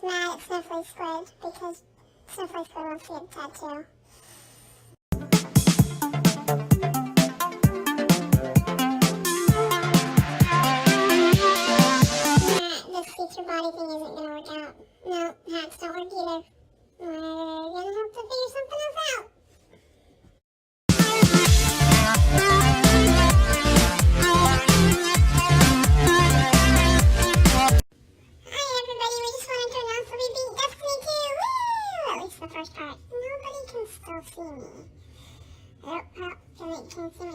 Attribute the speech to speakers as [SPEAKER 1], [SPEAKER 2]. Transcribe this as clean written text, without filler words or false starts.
[SPEAKER 1] Squid's mad at Sniffly Squid because Sniffly Squid wants to get a tattoo. This feature body thing isn't gonna work out. No, hats don't work either. We're gonna have to figure something else out. The first part. Nobody can still see me. Oh, can you see